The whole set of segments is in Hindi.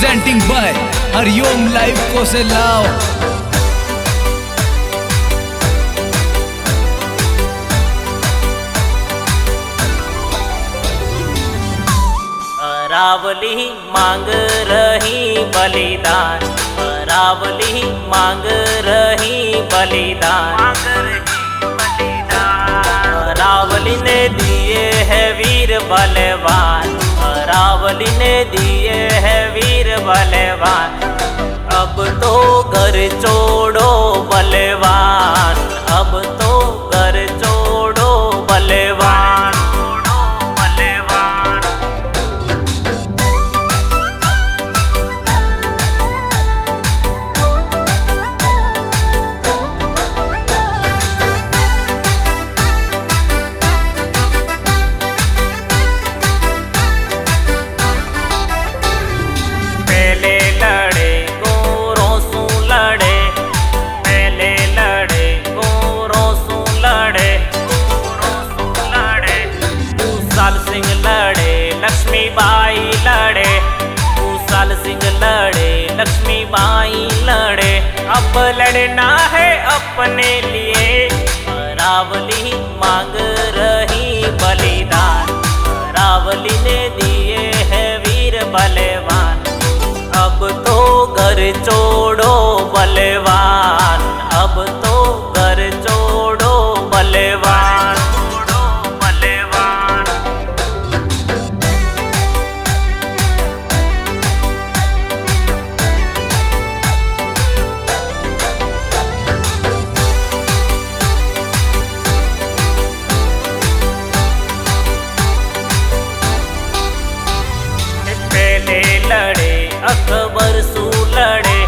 presenting by Hariom Live Koselao. Aravalli मांग रही बलिदान, अरावली मांग रही बलिदान। अरावली ने दिए है वीर बलवान, अरावली ने दिए है वीर बलवान। अब तो घर छोड़ो बलवान, अब तो घर छोड़ो बलवान। लक्ष्मीबाई लड़े, कुशाल सिंह लड़े, लक्ष्मीबाई लड़े। अब लड़ना है अपने लिए, अरावली मांग रही बलिदान, अरावली ने दिए है वीर बलवान। अब तो घर छोड़ो बलवान, अब तो घर छोड़ो बलवान। अकबर सू लड़े,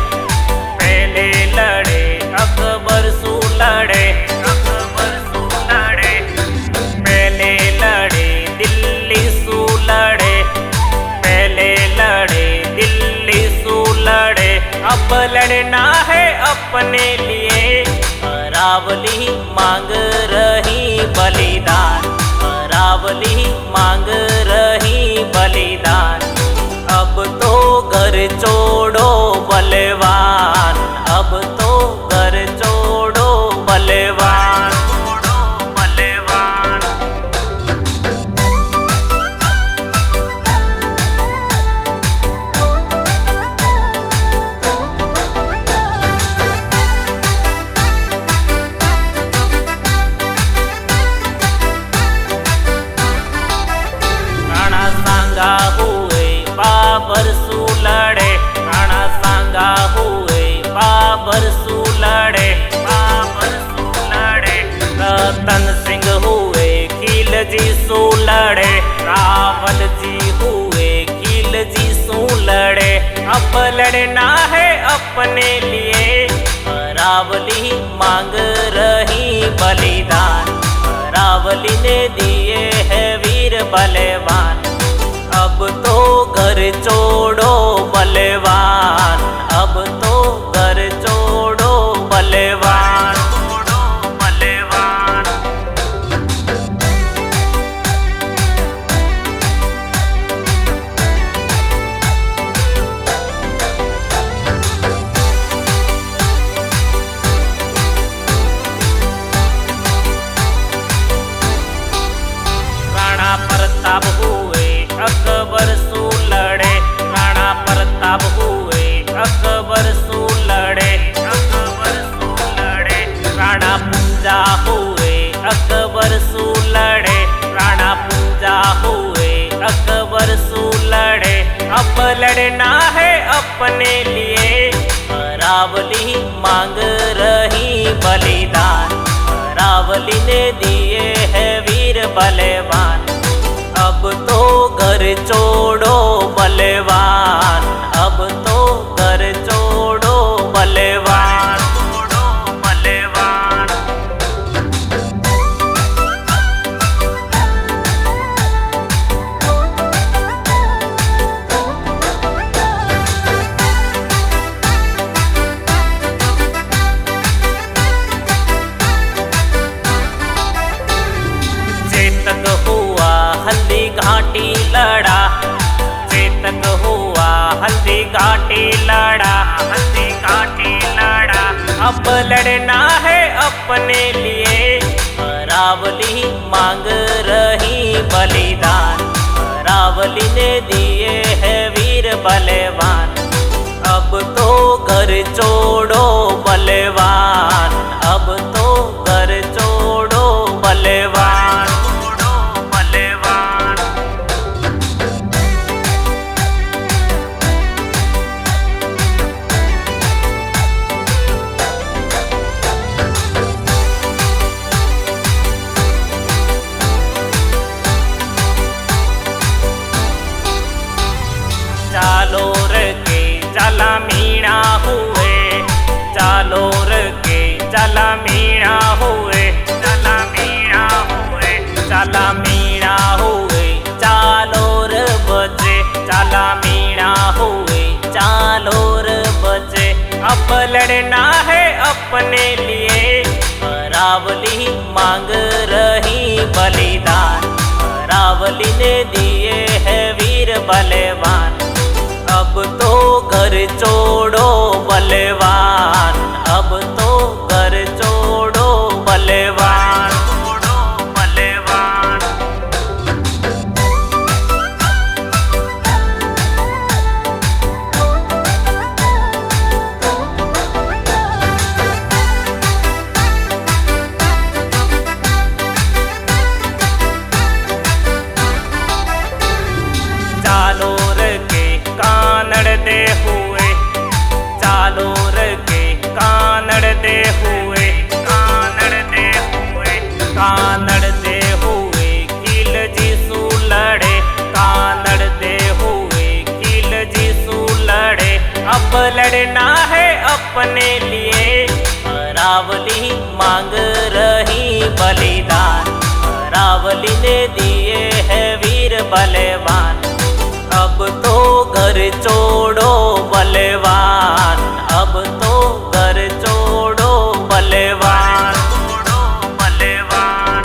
पहले लड़े अकबर सू लड़े, अकबर सू लड़े। पहले लड़े दिल्ली सू लड़े, पहले लड़े दिल्ली सू लड़े। अब लड़ना है अपने लिए, अरावली मांग रही बलिदान, अरावली मांग रही बलिदान। अब तो घर छोड़ो बलवान, अब तो घर छोड़ो बलवान। राणा सांगा हुए बाबर सू लड़े, राणा सांगा हुए बाबर सू लड़े, बाबर सू लड़े। रतन सिंह हुए खिलजी सू लड़े, रावल जी हुए खिलजी सू लड़े। अब लड़ना है अपने लिए, अरावली मांग रही बलिदान, अरावली ने दिए है वीर बलवान। अब तो घर छोड़ो बलवान, अब तो घर छोड़ो बलवान। राणा प्रताप हुए अकबर सू लड़े, राणा प्रताप हुए अकबर सू लड़े, अकबर सू लड़े। राणा पूंजा हुए अकबर सू लड़े, राणा पूंजा हुए अकबर सू लड़े। अब लड़ना है अपने लिए, अरावली मांग रही बलिदान, अरावली ने दिए है वीर बलवान। अब तो घर छोड़ो बलवान, अब तो घर छोड़ो बलवान। चेतक हुआ हल्दी घाटी लड़ा, चेतक हुआ हल्दी घाटी लड़ा, हंसी काटी लड़ा। अब लड़ना है अपने लिए, अरावली मांग रही बलिदान। अरावली ने दिए है वीर बलवान, अब तो घर छोड़ो बलवान, अब तो घर छोड़ो बलवान, बलवान। जालोर के जाला मीणा हुए, जालोर के जाला मीणा हुए, जाला मीणा हुए, जाला मीणा हुए। जालोर बजे, जाला मीणा हुए, जालोर बजे। अब लड़ना है अपने लिए, अरावली मांग रही बलिदान। अरावली ने दिए है वीर बलवान, अब तो घर छोड़ो बलवान, अब तो घर छोड़ो बलवान, बलवान। जालोर के कानड़ते हुए, जालोर के कानड़ते हुए, कानड़ते हुए, कानड़ते हुए। किल जीसू लड़े, कानड़ते हुए, किल जीसू लड़े। अब लड़ना है अपने लिए, अरावली मांग रही बलिदान। अरावली ने दिए है वीर बलवान, अब तो घर छोड़ो बलवान, अब तो घर छोड़ो बलवान, बलवान।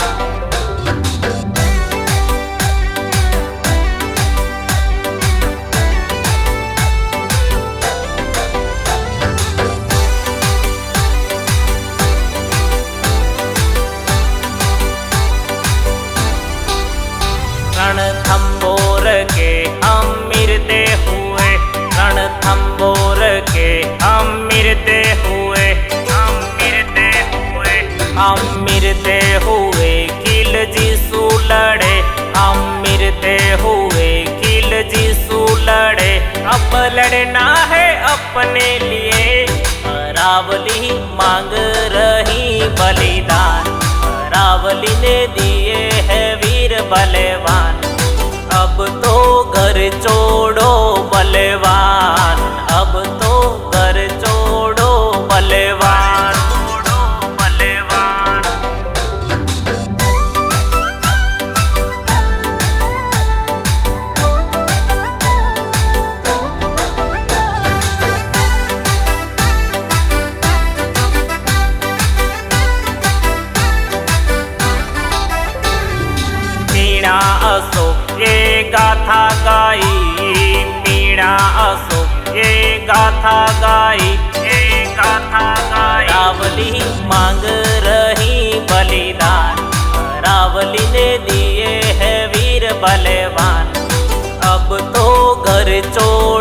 रणथंबोर के हम मिलते हुए, रणथंबोर के हम मिलते हुए, हम मिलते हुए, हम मिलते हुए। किल जीसू लड़े, हम मिलते हुए, किल जीसू लड़े। अब लड़ना है अपने लिए, अरावली मांग रही बलिदान। अरावली ने दिए है वीर बलवान, अब तो घर छोड़ो बलवान, अब तो घर छोड़ो बलवान, बलवान। मीणा अशोक ये गाथा गाई, मीणा अशोक ये गाथा गाई, ये गाथा गाई। अरावली मांग रही बलिदान, अरावली ने दिए है वीर बलवान, अब तो घर छोड़